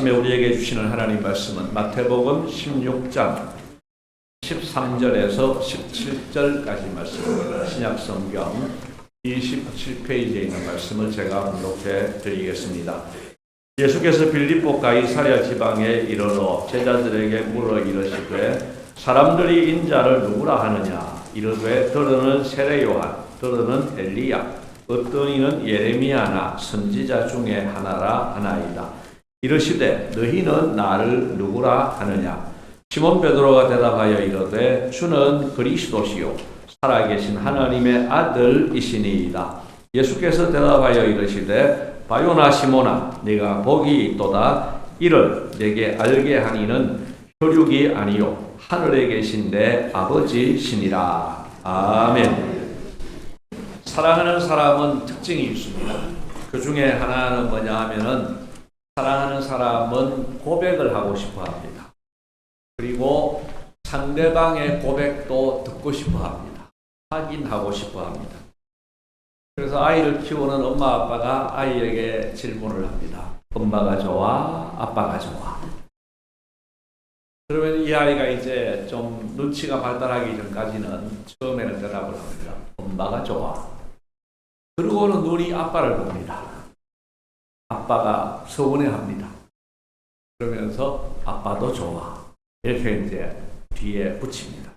아침에 우리에게 주시는 하나님 말씀은 마태복음 16장 13절에서 17절까지 말씀입니다. 신약성경 27페이지에 있는 말씀을 제가 봉독해 드리겠습니다. 예수께서 빌립보 가이사랴 지방에 이르러 제자들에게 물어 이르시되 사람들이 인자를 누구라 하느냐? 이르되 들으는 세례 요한, 들으는 엘리야, 어떤 이는 예레미야나 선지자 중에 하나라 하나이다. 이르시되 너희는 나를 누구라 하느냐? 시몬 베드로가 대답하여 이르되 주는 그리스도시요 살아계신 하나님의 아들이시니이다. 예수께서 대답하여 이르시되 바요나 시몬아 네가 복이 있도다. 이를 내게 알게 하니는 혈육이 아니요 하늘에 계신 내 아버지시니라. 아멘. 사랑하는 사람은 특징이 있습니다. 그 중에 하나는 뭐냐 하면은 사랑하는 사람은 고백을 하고 싶어 합니다. 그리고 상대방의 고백도 듣고 싶어 합니다. 확인하고 싶어 합니다. 그래서 아이를 키우는 엄마 아빠가 아이에게 질문을 합니다. 엄마가 좋아? 아빠가 좋아? 그러면 이 아이가 이제 좀 눈치가 발달하기 전까지는 처음에는 대답을 합니다. 엄마가 좋아. 그러고는 눈이 아빠를 봅니다. 아빠가 서운해합니다. 그러면서 아빠도 좋아. 이렇게 이제 뒤에 붙입니다.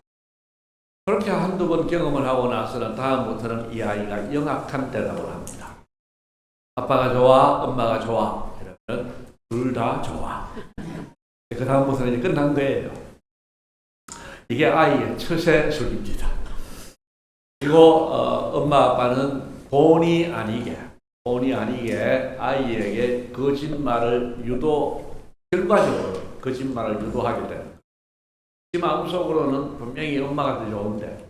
그렇게 한두 번 경험을 하고 나서는 다음부터는 이 아이가 영악한 대답을 합니다. 아빠가 좋아? 엄마가 좋아? 이러면 둘 다 좋아. 그 다음부터는 이제 끝난 거예요. 이게 아이의 처세술입니다. 그리고 엄마 아빠는 본의 아니게 아이에게 거짓말을 결과적으로 거짓말을 유도하게 됩니다. 지 마음속으로는 분명히 엄마가 더 좋은데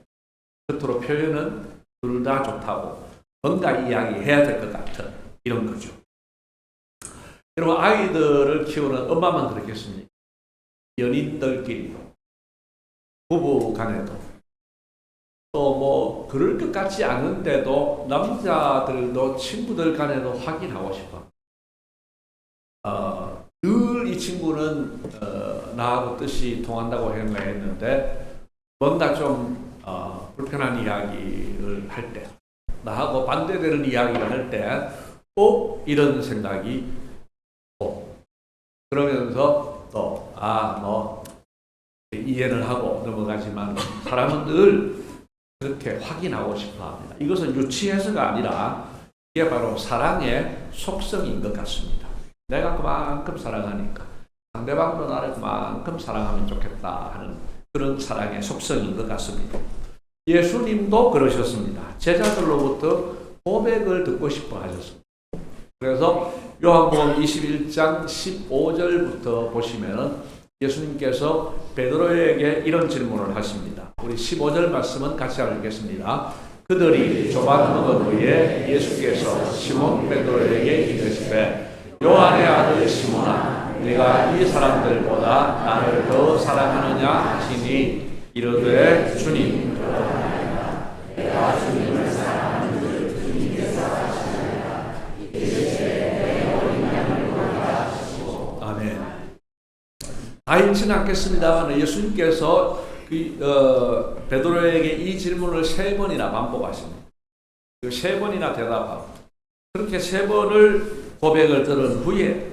겉으로 표현은 둘 다 좋다고 뭔가 이야기해야 될 것 같은 이런 거죠. 여러분 아이들을 키우는 엄마만 그렇겠습니까? 연인들끼리도 부부 간에도 또 뭐 그럴 것 같지 않은데도 남자들도 친구들 간에도 확인하고 싶어. 늘 이 친구는 나하고 뜻이 통한다고 했는데 뭔가 좀 불편한 이야기를 할 때, 나하고 반대되는 이야기를 할 때 이런 생각이 그러면서 또 뭐 이해를 하고 넘어가지만 사람은 늘 그렇게 확인하고 싶어 합니다. 이것은 유치해서가 아니라 이게 바로 사랑의 속성인 것 같습니다. 내가 그만큼 사랑하니까 상대방도 나를 그만큼 사랑하면 좋겠다 하는 그런 사랑의 속성인 것 같습니다. 예수님도 그러셨습니다. 제자들로부터 고백을 듣고 싶어 하셨습니다. 그래서 요한복음 21장 15절부터 보시면은 예수님께서 베드로에게 이런 질문을 하십니다. 우리 15절 말씀은 같이 읽겠습니다. 그들이 조반 먹은 후에 예수께서 시몬 베드로에게 이르시되 요한의 아들 시몬아 네가 이 사람들보다 나를 더 사랑하느냐 하시니 이르되 주님 내가 주님을 사랑하는 줄 주님께서 아시느니라. 아멘. 다 읽지는 않겠습니다만 예수님께서 베드로에게 이 질문을 3번이나 반복하십니다. 3번이나 대답하고 그렇게 3번을 고백을 들은 후에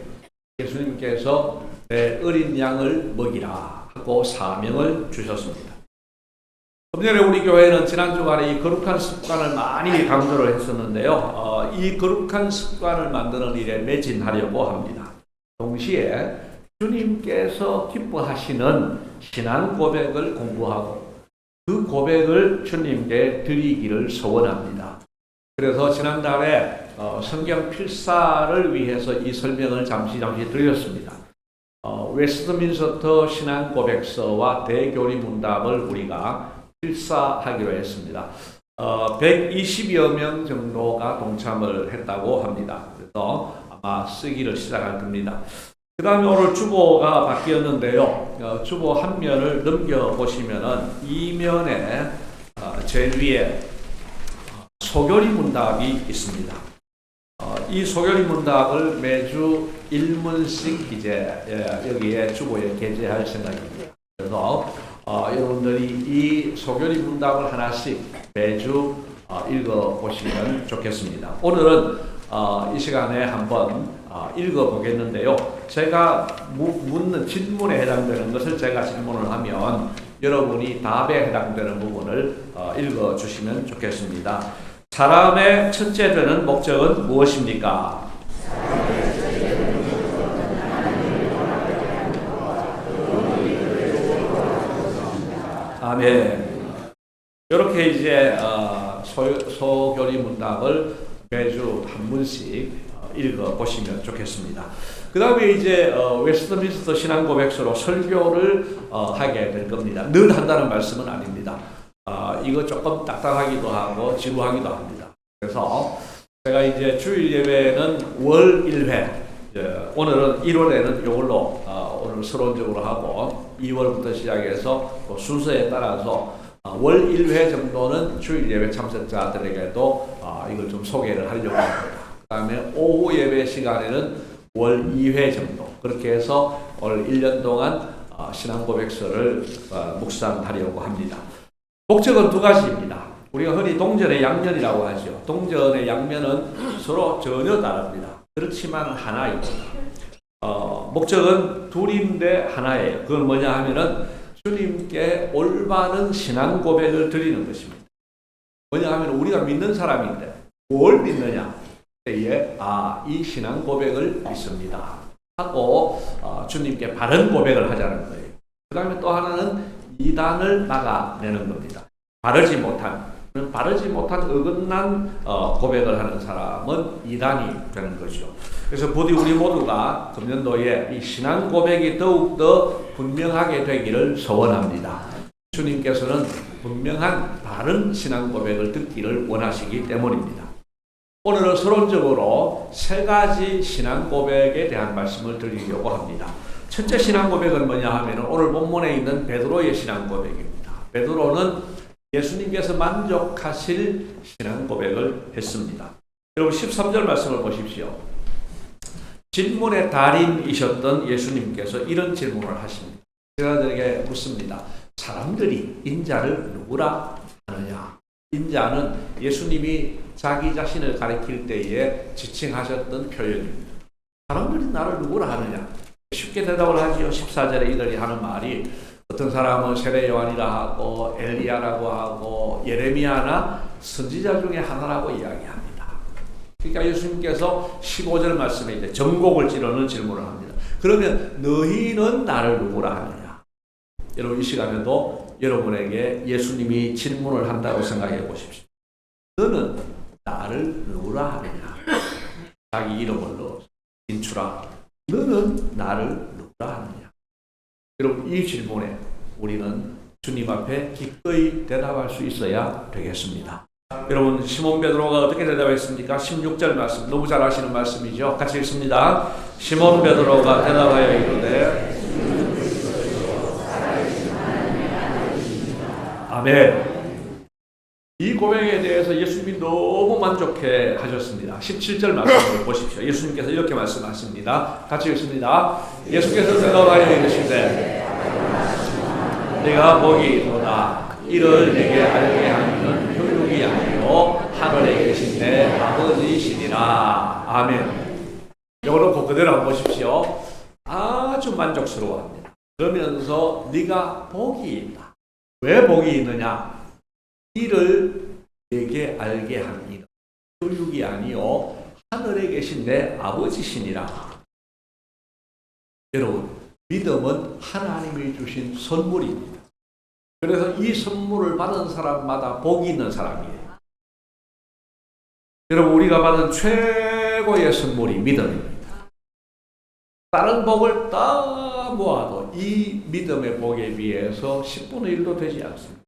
예수님께서 내 어린 양을 먹이라 하고 사명을 주셨습니다. 금년에 우리 교회는 지난 주간에 이 거룩한 습관을 많이 강조를 했었는데요. 이 거룩한 습관을 만드는 일에 매진하려고 합니다. 동시에 주님께서 기뻐하시는 신앙 고백을 공부하고 그 고백을 주님께 드리기를 소원합니다. 그래서 지난달에 성경 필사를 위해서 이 설명을 잠시 드렸습니다. 웨스트민스터 신앙 고백서와 대교리 문답을 우리가 필사하기로 했습니다. 120여 명 정도가 동참을 했다고 합니다. 그래서 아마 쓰기를 시작할 겁니다. 그 다음에 오늘 주보가 바뀌었는데요. 주보 한 면을 넘겨보시면은 이 면에 제일 위에 소교리 문답이 있습니다. 이 소결이 문답을 매주 1문씩 이제 여기에 주보에 게재할 생각입니다. 그래서 여러분들이 이 소결이 문답을 하나씩 매주 읽어보시면 좋겠습니다. 오늘은 이 시간에 한번 읽어보겠는데요. 제가 묻는 질문에 해당되는 것을 제가 질문을 하면 여러분이 답에 해당되는 부분을 읽어주시면 좋겠습니다. 사람의 첫째 되는 목적은 무엇입니까? 아멘. 이렇게 이제 소결이 문답을 매주 한 문씩 읽어보시면 좋겠습니다. 그 다음에 이제 웨스트민스터 신앙고백서로 설교를 하게 될 겁니다. 늘 한다는 말씀은 아닙니다. 이거 조금 딱딱하기도 하고 지루하기도 합니다. 그래서 제가 이제 주일 예배는 월 1회, 오늘은 1월에는 이걸로 오늘 서론적으로 하고 2월부터 시작해서 또 순서에 따라서 월 1회 정도는 주일 예배 참석자들에게도 이걸 좀 소개를 하려고 합니다. 그 다음에 오후 예배 시간에는 월 2회 정도 그렇게 해서 올 1년 동안 신앙고백서를 묵상하려고 합니다. 목적은 두 가지입니다. 우리가 흔히 동전의 양면이라고 하죠. 동전의 양면은 서로 전혀 다릅니다. 그렇지만 하나입니다. 목적은 둘인데 하나예요. 그건 뭐냐 하면은 주님께 올바른 신앙 고백을 드리는 것입니다. 뭐냐 하면 우리가 믿는 사람인데 뭘 믿느냐? 때에 이 신앙 고백을 믿습니다. 하고 주님께 바른 고백을 하자는 거예요. 그 다음에 또 하나는 이단을 막아내는 겁니다. 바르지 못한 어긋난 고백을 하는 사람은 이단이 되는 거죠. 그래서 부디 우리 모두가 금년도에 이 신앙 고백이 더욱더 분명하게 되기를 소원합니다. 주님께서는 분명한 바른 신앙 고백을 듣기를 원하시기 때문입니다. 오늘은 서론적으로 세 가지 신앙 고백에 대한 말씀을 드리려고 합니다. 첫째 신앙 고백은 뭐냐 하면 오늘 본문에 있는 베드로의 신앙 고백입니다. 베드로는 예수님께서 만족하실 신앙 고백을 했습니다. 여러분 13절 말씀을 보십시오. 질문의 달인이셨던 예수님께서 이런 질문을 하십니다. 제가 저에게 묻습니다. 사람들이 인자를 누구라 하느냐? 인자는 예수님이 자기 자신을 가리킬 때에 지칭하셨던 표현입니다. 사람들이 나를 누구라 하느냐? 쉽게 대답을 하지요. 14절에 이들이 하는 말이 어떤 사람은 세례 요한이라 하고 엘리야라고 하고 예레미야나 선지자 중에 하나라고 이야기합니다. 그러니까 예수님께서 15절 말씀에 이제 전곡을 찌르는 질문을 합니다. 그러면 너희는 나를 누구라 하느냐? 여러분 이 시간에도 여러분에게 예수님이 질문을 한다고 생각해 보십시오. 너는 나를 누구라 하느냐? 자기 이름을 넣어서 인출하. 너는 나를 누구라 하느냐? 여러분 이 질문에 우리는 주님 앞에 기꺼이 대답할 수 있어야 되겠습니다. 여러분 시몬 베드로가 어떻게 대답했습니까? 16절 말씀 너무 잘 아시는 말씀이죠. 같이 읽습니다. 시몬 베드로가 대답하여 이르되 아멘. 이 고백에 대해서 예수님이 너무 만족해 하셨습니다. 17절 말씀을 보십시오. 예수님께서 이렇게 말씀하십니다. 같이 읽습니다. 예수께서 대답하여 이르시되 내가 복이 있도다. 이를 내게 알게 하는 혈육이 아니요 하늘에 계신 내 아버지시니라. 아멘. 이거는 그대로 한번 보십시오. 아주 만족스러워합니다. 그러면서 네가 복이 있다. 왜 복이 있느냐? 이를 내게 알게 하니라. 혈육이 아니요 하늘에 계신 내 아버지시니라. 여러분 믿음은 하나님이 주신 선물입니다. 그래서 이 선물을 받은 사람마다 복이 있는 사람이에요. 여러분 우리가 받은 최고의 선물이 믿음입니다. 다른 복을 다 모아도 이 믿음의 복에 비해서 10분의 1도 되지 않습니다.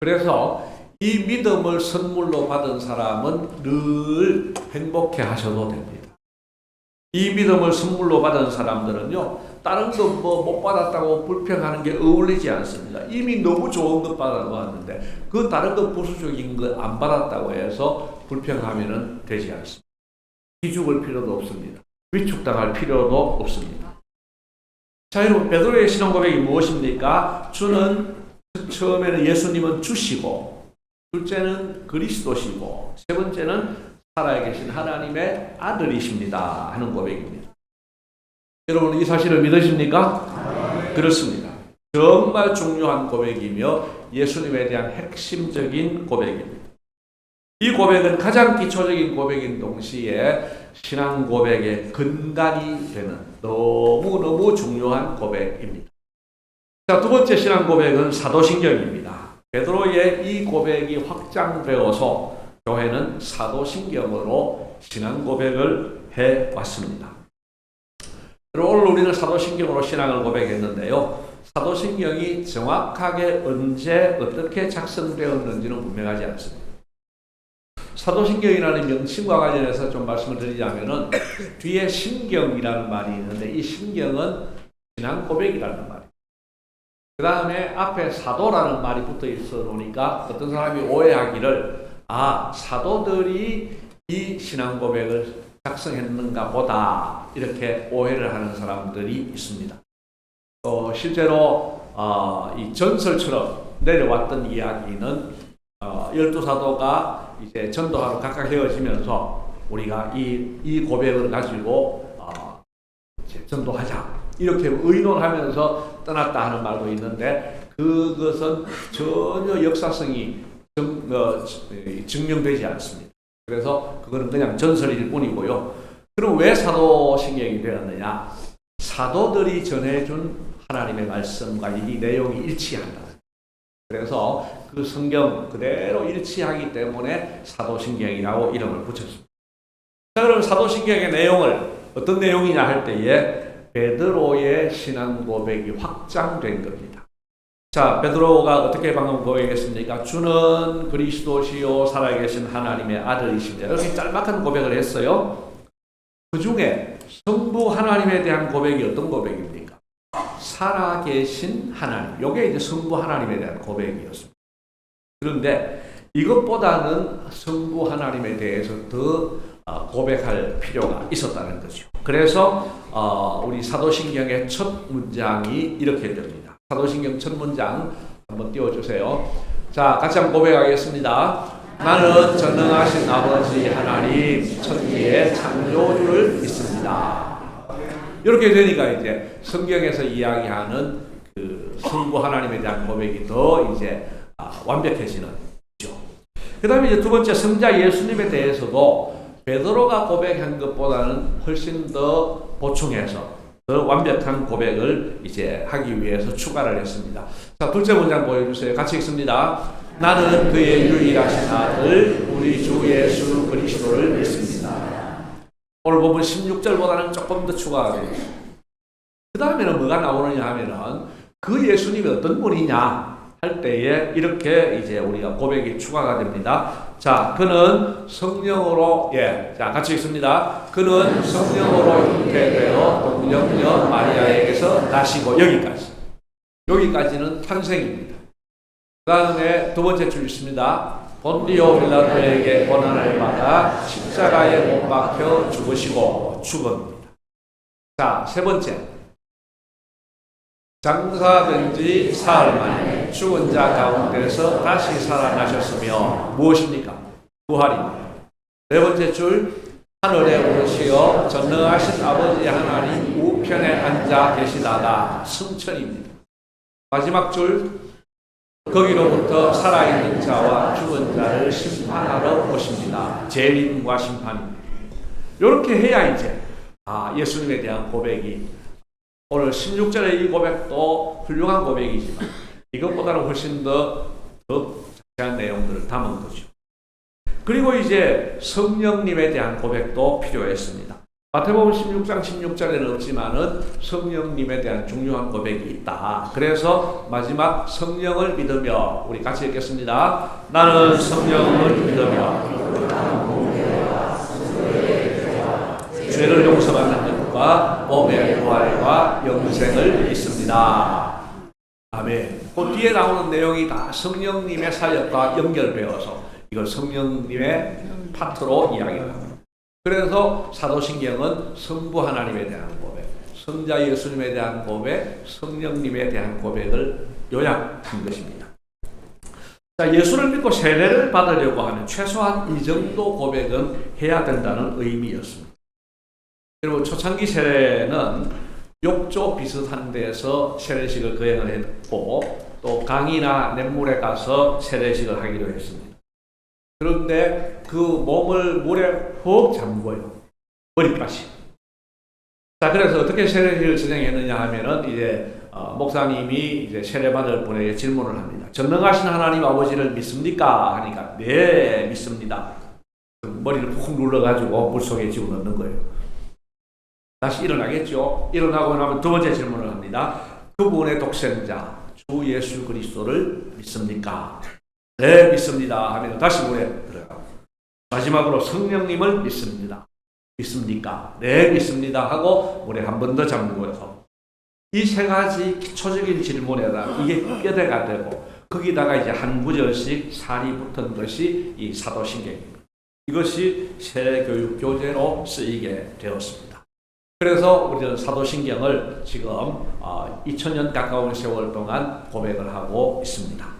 그래서 이 믿음을 선물로 받은 사람은 늘 행복해 하셔도 됩니다. 이 믿음을 선물로 받은 사람들은요, 다른 거 못 받았다고 불평하는 게 어울리지 않습니다. 이미 너무 좋은 것 받아봤는데 그 다른 거 부수적인 거 안 받았다고 해서 불평하면 되지 않습니다. 기죽을 필요도 없습니다. 위축당할 필요도 없습니다. 자, 여러분, 베드로의 신앙 고백이 무엇입니까? 주는 처음에는 예수님은 주시고, 둘째는 그리스도시고, 세 번째는 살아계신 하나님의 아들이십니다 하는 고백입니다. 여러분, 이 사실을 믿으십니까? 그렇습니다. 정말 중요한 고백이며 예수님에 대한 핵심적인 고백입니다. 이 고백은 가장 기초적인 고백인 동시에 신앙 고백의 근간이 되는 너무너무 중요한 고백입니다. 자, 두 번째 신앙 고백은 사도신경입니다. 베드로의 이 고백이 확장되어서 교회는 사도신경으로 신앙 고백을 해왔습니다. 오늘 우리는 사도신경으로 신앙을 고백했는데요. 사도신경이 정확하게 언제 어떻게 작성되었는지는 분명하지 않습니다. 사도신경이라는 명칭과 관련해서 좀 말씀을 드리자면은 뒤에 신경이라는 말이 있는데 이 신경은 신앙 고백이라는 말이에요. 그 다음에 앞에 사도라는 말이 붙어 있어 놓으니까 어떤 사람이 오해하기를 사도들이 이 신앙 고백을 작성했는가 보다 이렇게 오해를 하는 사람들이 있습니다. 실제로 이 전설처럼 내려왔던 이야기는 12사도가 이제 전도하러 각각 헤어지면서 우리가 이 고백을 가지고 이제 전도하자 이렇게 의논하면서 떠났다 하는 말도 있는데 그것은 전혀 역사성이 증명되지 않습니다. 그래서 그거는 그냥 전설일 뿐이고요. 그럼 왜 사도신경이 되었느냐? 사도들이 전해준 하나님의 말씀과 이 내용이 일치한다. 그래서 그 성경 그대로 일치하기 때문에 사도신경이라고 이름을 붙였습니다. 자, 그럼 사도신경의 내용을 어떤 내용이냐 할 때에 베드로의 신앙 고백이 확장된 겁니다. 자, 베드로가 어떻게 방금 고백했습니까? 주는 그리스도시요 살아계신 하나님의 아들이십니다. 이렇게 짤막한 고백을 했어요. 그 중에 성부 하나님에 대한 고백이 어떤 고백입니까? 살아계신 하나님. 이게 이제 성부 하나님에 대한 고백이었습니다. 그런데 이것보다는 성부 하나님에 대해서 더 고백할 필요가 있었다는 거죠. 그래서 우리 사도신경의 첫 문장이 이렇게 됩니다. 사도신경 첫 문장 한번 띄워주세요. 자, 같이 한번 고백하겠습니다. 나는 전능하신 아버지 하나님 천지의 창조주를 믿습니다. 이렇게 되니까 이제 성경에서 이야기하는 그 성부 하나님에 대한 고백이 더 이제 완벽해지는 거죠. 그 다음에 이제 두 번째 성자 예수님에 대해서도 베드로가 고백한 것보다는 훨씬 더 보충해서 더 완벽한 고백을 이제 하기 위해서 추가를 했습니다. 자, 둘째 문장 보여주세요. 같이 읽습니다. 나는 그의 유일하신 아들 우리 주 예수 그리스도를 믿습니다. 오늘 보면 16절보다는 조금 더 추가가 됩니다. 그 다음에는 뭐가 나오느냐 하면은 그 예수님이 어떤 분이냐 할 때에 이렇게 이제 우리가 고백이 추가가 됩니다. 자, 그는 성령으로 자, 같이 읽습니다. 그는 성령으로 잉태되어 동정녀 마리아에게서 나시고 여기까지는 탄생입니다. 그 다음에 두 번째 줄 있습니다. 본디오 빌라토에게 고난을 받아 십자가에 못 박혀 죽으시고 죽습니다. 자, 세 번째. 장사된 지 사흘 만에 죽은 자 가운데서 다시 살아나셨으며 무엇입니까? 부활입니다. 네 번째 줄. 하늘에 오르시어 전능하신 아버지 하나님 우편에 앉아 계시다가 승천입니다. 마지막 줄. 거기로부터 살아있는 자와 죽은 자를 심판하러 오십니다. 재림과 심판입니다. 이렇게 해야 이제 예수님에 대한 고백이 오늘 16절의 이 고백도 훌륭한 고백이지만 이것보다는 훨씬 더 자세한 내용들을 담은 거죠. 그리고 이제 성령님에 대한 고백도 필요했습니다. 마태복음 16장 16절에는 없지만은 성령님에 대한 중요한 고백이 있다. 그래서 마지막 성령을 믿으며 우리 같이 읽겠습니다. 나는 성령을 믿으며 죄를 용서받는 것과 몸의 부활과 영생을 믿습니다. 아멘. 그 뒤에 나오는 내용이 다 성령님의 사역과 연결되어서 이걸 성령님의 파트로 이야기합니다. 그래서 사도신경은 성부 하나님에 대한 고백, 성자 예수님에 대한 고백, 성령님에 대한 고백을 요약한 것입니다. 자, 예수를 믿고 세례를 받으려고 하면 최소한 이 정도 고백은 해야 된다는 의미였습니다. 그리고 초창기 세례는 욕조 비슷한 데서 세례식을 거행을 했고 또 강이나 냇물에 가서 세례식을 하기도 했습니다. 그런데 그 몸을 물에 푹 잠궈요. 머리까지. 자, 그래서 어떻게 세례식을 진행했느냐 하면은 이제 목사님이 이제 세례받을 분에게 질문을 합니다. 전능하신 하나님 아버지를 믿습니까? 하니까 네, 믿습니다. 머리를 푹 눌러가지고 물속에 집어넣는 거예요. 다시 일어나겠죠. 일어나고 나면 두 번째 질문을 합니다. 그분의 독생자 주 예수 그리스도를 믿습니까? 네, 믿습니다. 하면 다시 물에 들어가고 마지막으로 성령님을 믿습니다. 믿습니까? 네, 믿습니다. 하고 물에 한 번 더 잠그고요. 이 세 가지 기초적인 질문에다 이게 뼈대가 되고 거기다가 이제 한 구절씩 살이 붙은 것이 이 사도신경입니다. 이것이 세교육 교재로 쓰이게 되었습니다. 그래서 우리는 사도신경을 지금 2000년 가까운 세월 동안 고백을 하고 있습니다.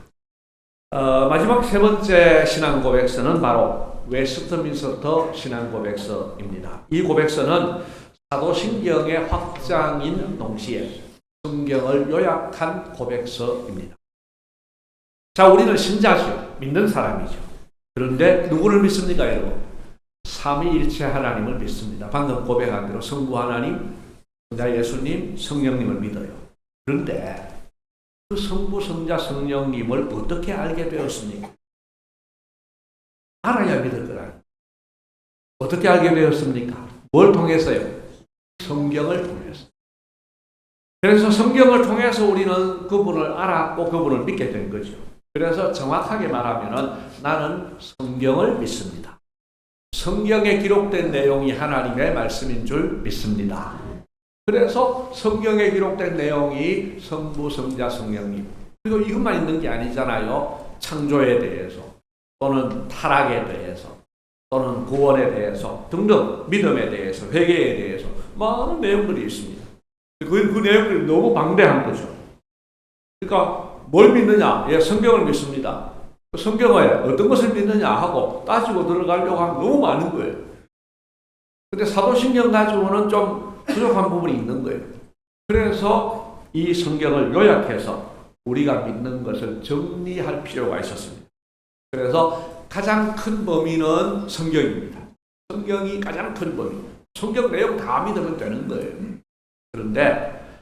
마지막 세 번째 신앙 고백서는 바로 웨스트민스터 신앙 고백서입니다. 이 고백서는 사도신경의 확장인 동시에 성경을 요약한 고백서입니다. 자, 우리는 신자죠. 믿는 사람이죠. 그런데 누구를 믿습니까, 여러분? 삼위일체 하나님을 믿습니다. 방금 고백한 대로 성부 하나님, 성자 예수님, 성령님을 믿어요. 그런데 그 성부, 성자, 성령님을 어떻게 알게 되었습니까? 알아야 믿을 거라. 어떻게 알게 되었습니까? 뭘 통해서요? 성경을 통해서. 그래서 성경을 통해서 우리는 그분을 알았고 그분을 믿게 된 거죠. 그래서 정확하게 말하면은 나는 성경을 믿습니다. 성경에 기록된 내용이 하나님의 말씀인 줄 믿습니다. 그래서 성경에 기록된 내용이 성부, 성자, 성령님. 그리고 이것만 있는 게 아니잖아요. 창조에 대해서 또는 타락에 대해서 또는 구원에 대해서 등등 믿음에 대해서 회개에 대해서 많은 내용들이 있습니다. 그 내용들이 너무 방대한 거죠. 그러니까 뭘 믿느냐? 예, 성경을 믿습니다. 성경에 어떤 것을 믿느냐 하고 따지고 들어가려고 하면 너무 많은 거예요. 근데 사도신경 가지고는 좀 부족한 부분이 있는 거예요. 그래서 이 성경을 요약해서 우리가 믿는 것을 정리할 필요가 있었습니다. 그래서 가장 큰 범위는 성경입니다. 성경이 가장 큰 범위. 성경 내용 다 믿으면 되는 거예요. 그런데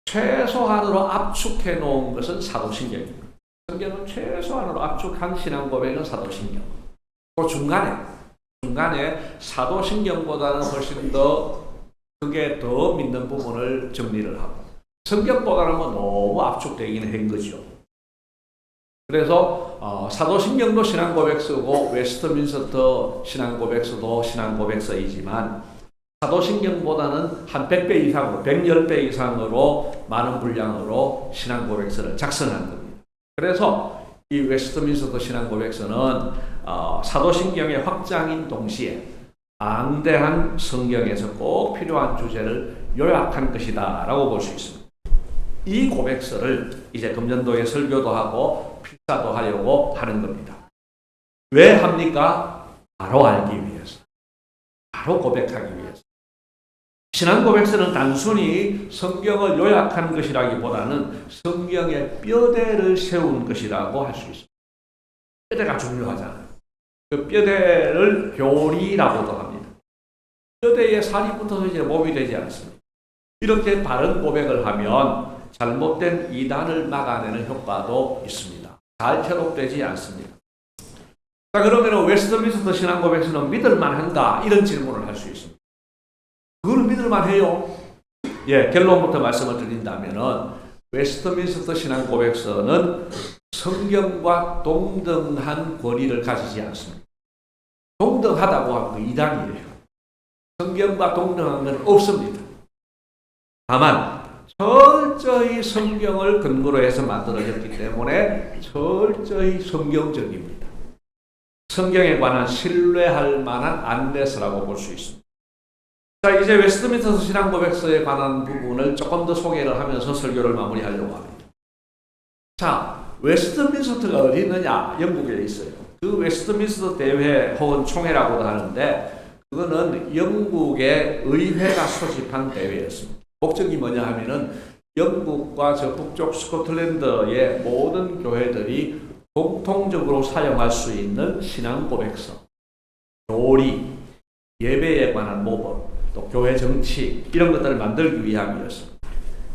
최소한으로 압축해 놓은 것은 사도신경입니다. 성경은 최소한으로 압축한 신앙 고백은 사도신경. 그 중간에 사도신경보다는 훨씬 더 그게 더 믿는 부분을 정리를 하고 성경보다는 뭐 너무 압축되기는 한 거죠. 그래서 사도신경도 신앙 고백서고 웨스트민스터 신앙 고백서도 신앙 고백서이지만 사도신경보다는 한 100배 이상으로 110배 이상으로 많은 분량으로 신앙 고백서를 작성한 겁니다. 그래서 이 웨스트민스터 신앙 고백서는 사도신경의 확장인 동시에 방대한 성경에서 꼭 필요한 주제를 요약한 것이다 라고 볼 수 있습니다. 이 고백서를 이제 금년도에 설교도 하고 필사도 하려고 하는 겁니다. 왜 합니까? 바로 알기 위해서. 바로 고백하기 위해서. 신앙 고백서는 단순히 성경을 요약한 것이라기보다는 성경의 뼈대를 세운 것이라고 할 수 있습니다. 뼈대가 중요하잖아요. 그 뼈대를 교리라고도 합니다. 뼈대에 살이 붙어서 이제 몸이 되지 않습니다. 이렇게 바른 고백을 하면 잘못된 이단을 막아내는 효과도 있습니다. 잘 협업되지 않습니다. 자, 그러면 웨스트민스터 신앙 고백서는 믿을만한가? 이런 질문을 할 수 있습니다. 그거는 믿을만해요. 예, 결론부터 말씀을 드린다면은 웨스트민스터 신앙 고백서는 성경과 동등한 권위를 가지지 않습니다. 동등하다고 하면 그 이단이에요. 성경과 동등한 건 없습니다. 다만 철저히 성경을 근거로 해서 만들어졌기 때문에 철저히 성경적입니다. 성경에 관한 신뢰할 만한 안내서라고 볼 수 있습니다. 자, 이제 웨스트민스터 신앙고백서에 관한 부분을 조금 더 소개를 하면서 설교를 마무리하려고 합니다. 자, 웨스트민스터가 어디 있느냐? 영국에 있어요. 그 웨스트민스터 대회 혹은 총회라고도 하는데 그거는 영국의 의회가 소집한 대회였습니다. 목적이 뭐냐 하면은 영국과 저 북쪽 스코틀랜드의 모든 교회들이 공통적으로 사용할 수 있는 신앙 고백서, 교리, 예배에 관한 모범, 또 교회 정치 이런 것들을 만들기 위함이었습니다.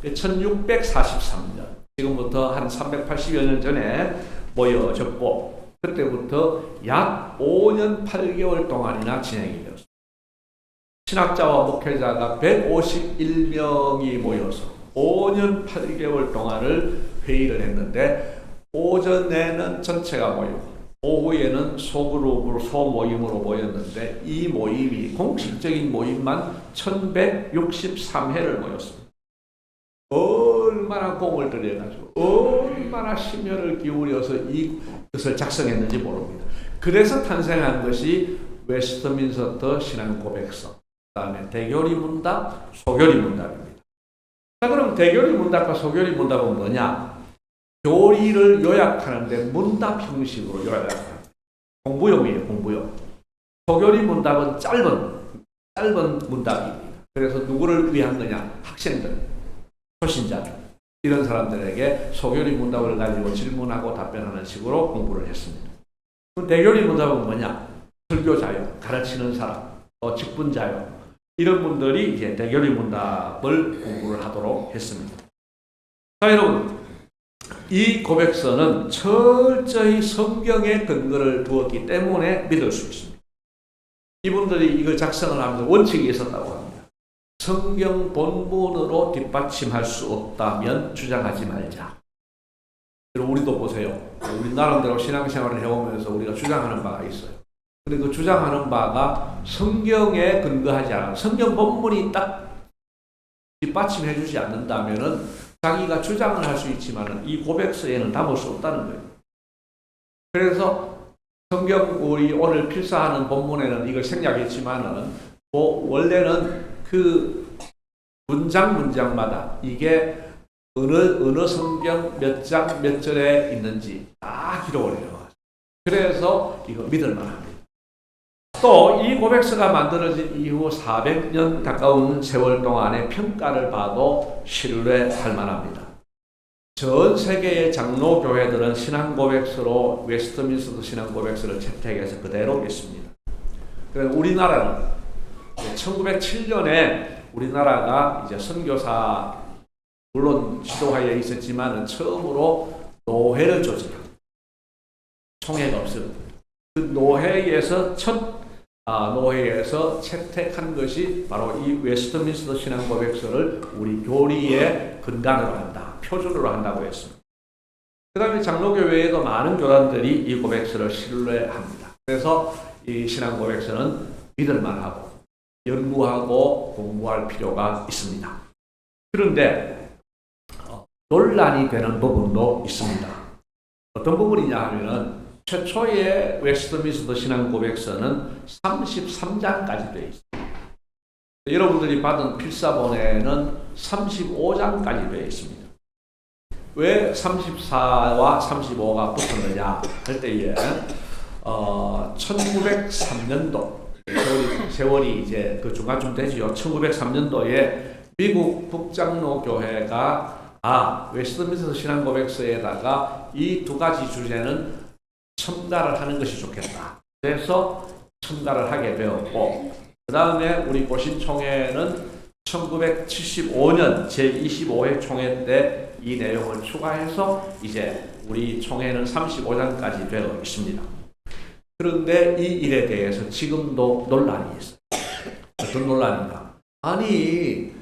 1643년, 지금부터 한 380여 년 전에 모여졌고 그때부터 약 5년 8개월 동안이나 진행이 되었습니다. 신학자와 목회자가 151명이 모여서 5년 8개월 동안을 회의를 했는데 오전에는 전체가 모이고 오후에는 소그룹으로 소모임으로 모였는데 이 모임이 공식적인 모임만 1163회를 모였습니다. 얼마나 공을 들여가지고 얼마나 심혈을 기울여서 이것을 작성했는지 모릅니다. 그래서 탄생한 것이 웨스트민스터 신앙고백서, 그 다음에 대교리 문답, 소교리 문답입니다. 자, 그럼 대교리 문답과 소교리 문답은 뭐냐? 교리를 요약하는데 문답 형식으로 요약합니다. 공부용이에요, 공부용. 소교리 문답은 짧은 문답입니다. 그래서 누구를 위한 거냐? 학생들, 초신자들, 이런 사람들에게 소교리 문답을 가지고 질문하고 답변하는 식으로 공부를 했습니다. 그럼 대교리 문답은 뭐냐? 설교자요, 가르치는 사람, 또 직분자요, 이런 분들이 이제 대교리 문답을 공부를 하도록 했습니다. 자, 여러분, 이 고백서는 철저히 성경에 근거를 두었기 때문에 믿을 수 있습니다. 이분들이 이걸 작성을 하면서 원칙이 있었다고 합니다. 성경 본문으로 뒷받침할 수 없다면 주장하지 말자. 우리도 보세요. 우리 나름대로 신앙생활을 해오면서 우리가 주장하는 바가 있어요. 근데 그 주장하는 바가 성경에 근거하지 않아. 성경 본문이 딱 뒷받침해 주지 않는다면은 자기가 주장을 할 수 있지만 이 고백서에는 담을 수 없다는 거예요. 그래서 성경 우리 오늘 필사하는 본문에는 이걸 생략했지만은 원래는 그 문장마다 이게 어느 성경 몇 장 몇 절에 있는지 다 기록을 해요. 그래서 이거 믿을 만합니다. 또 이 고백서가 만들어진 이후 400년 가까운 세월 동안의 평가를 봐도 신뢰할 만합니다. 전 세계의 장로교회들은 신앙고백서로 웨스트민스터 신앙고백서를 채택해서 그대로 믿습니다. 그래서 우리나라는 1907년에 우리나라가 이제 선교사 물론 지도하에 있었지만 처음으로 노회를 조직합니다. 총회가 없습니다. 그 노회에서 노회에서 채택한 것이 바로 이 웨스트민스터 신앙고백서를 우리 교리의 근간으로 한다, 표준으로 한다고 했습니다. 그 다음에 장로교 외에도 많은 교단들이 이 고백서를 신뢰합니다. 그래서 이 신앙고백서는 믿을만하고 연구하고 공부할 필요가 있습니다. 그런데 논란이 되는 부분도 있습니다. 어떤 부분이냐 하면은 최초의 웨스트민스터 신앙고백서는 33장까지 되어 있습니다. 여러분들이 받은 필사본에는 35장까지 되어 있습니다. 왜 34와 35가 붙었느냐 할 때에 1903년도 세월이 이제 그 중간쯤 되지요. 1903년도에 미국 북장로교회가 웨스트민스터 신앙고백서에다가 이 두 가지 주제는 첨가를 하는 것이 좋겠다. 그래서 첨가를 하게 되었고, 그 다음에 우리 고신총회는 1975년 제25회 총회 때 이 내용을 추가해서 이제 우리 총회는 35장까지 되어 있습니다. 그런데 이 일에 대해서 지금도 논란이 있어요. 어떤 논란인가? 아니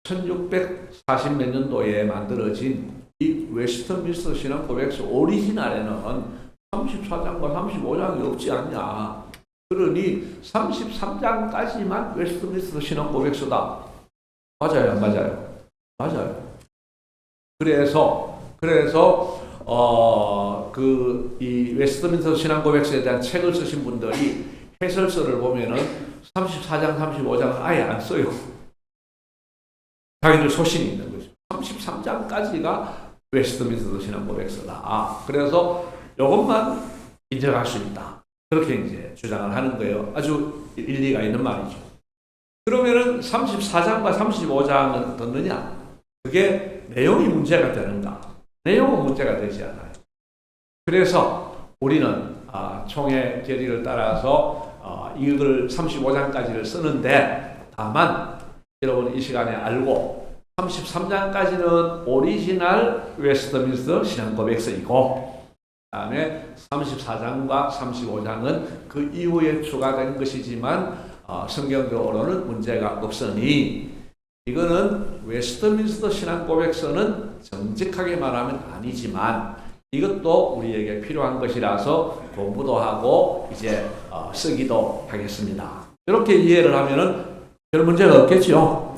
1640 몇 년도에 만들어진 이 웨스트민스터 신앙고백서 오리지널에는 34장과 35장이 없지 않냐. 그러니 33장까지만 웨스트민스터 신앙고백서다. 맞아요, 안 맞아요? 맞아요. 그래서 이 웨스트민스터 신앙고백서에 대한 책을 쓰신 분들이 해설서를 보면은 34장, 35장은 아예 안 써요. 자기들 소신이 있는 거죠. 33장까지가 웨스트민스터 신앙고백서다. 그래서 이것만 인정할 수 있다. 그렇게 이제 주장을 하는 거예요. 아주 일리가 있는 말이죠. 그러면은 34장과 35장은 어떻느냐? 그게 내용이 문제가 되는가? 내용은 문제가 되지 않아요. 그래서 우리는 총회 계리를 따라서 이걸 35장까지를 쓰는데, 다만 여러분 이 시간에 알고 33장까지는 오리지널 웨스트민스터 신앙고백서이고, 다음에 34장과 35장은 그 이후에 추가된 것이지만 성경적으로는 문제가 없으니, 이거는 웨스트민스터 신앙고백서는 정직하게 말하면 아니지만 이것도 우리에게 필요한 것이라서 공부도 하고 이제 쓰기도 하겠습니다. 이렇게 이해를 하면은 별 문제가 없겠죠.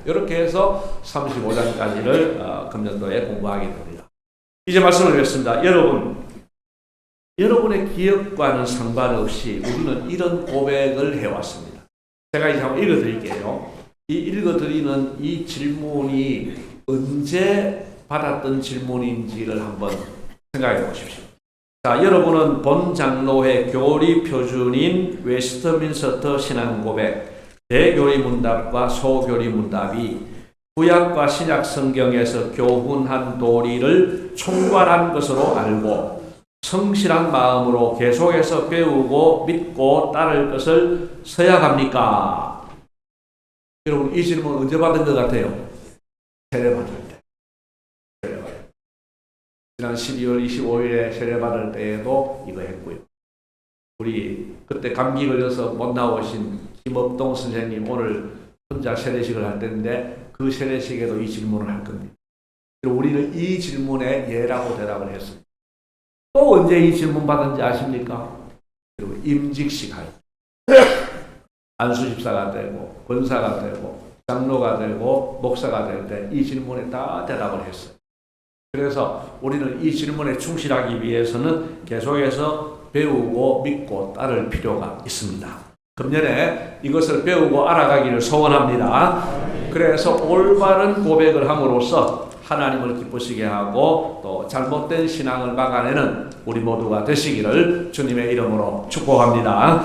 이렇게 해서 35장까지를 금년도에 공부하게 됩니다. 이제 말씀을 드렸습니다. 여러분의 기억과는 상관없이 우리는 이런 고백을 해왔습니다. 제가 이제 한번 읽어드릴게요. 이 읽어드리는 이 질문이 언제 받았던 질문인지를 한번 생각해 보십시오. 자, 여러분은 본 장로회 교리 표준인 웨스트민스터 신앙고백 대교리 문답과 소교리 문답이 구약과 신약 성경에서 교훈한 도리를 총괄한 것으로 알고 성실한 마음으로 계속해서 배우고 믿고 따를 것을 서약합니까? 여러분 이 질문 언제 받은 것 같아요? 세례 받을 때. 지난 12월 25일에 세례 받을 때에도 이거 했고요. 우리 그때 감기 걸려서 못 나오신 김업동 선생님 오늘 혼자 세례식을 할 텐데 그 세례식에도 이 질문을 할 겁니다. 우리는 이 질문에 예라고 대답을 했습니다. 또 언제 이 질문 받은지 아십니까? 여러분 임직식 할 때. 안수집사가 되고 권사가 되고 장로가 되고 목사가 될 때 이 질문에 다 대답을 했어요. 그래서 우리는 이 질문에 충실하기 위해서는 계속해서 배우고 믿고 따를 필요가 있습니다. 금년에 이것을 배우고 알아가기를 소원합니다. 그래서 올바른 고백을 함으로써 하나님을 기쁘시게 하고 또 잘못된 신앙을 막아내는 우리 모두가 되시기를 주님의 이름으로 축복합니다.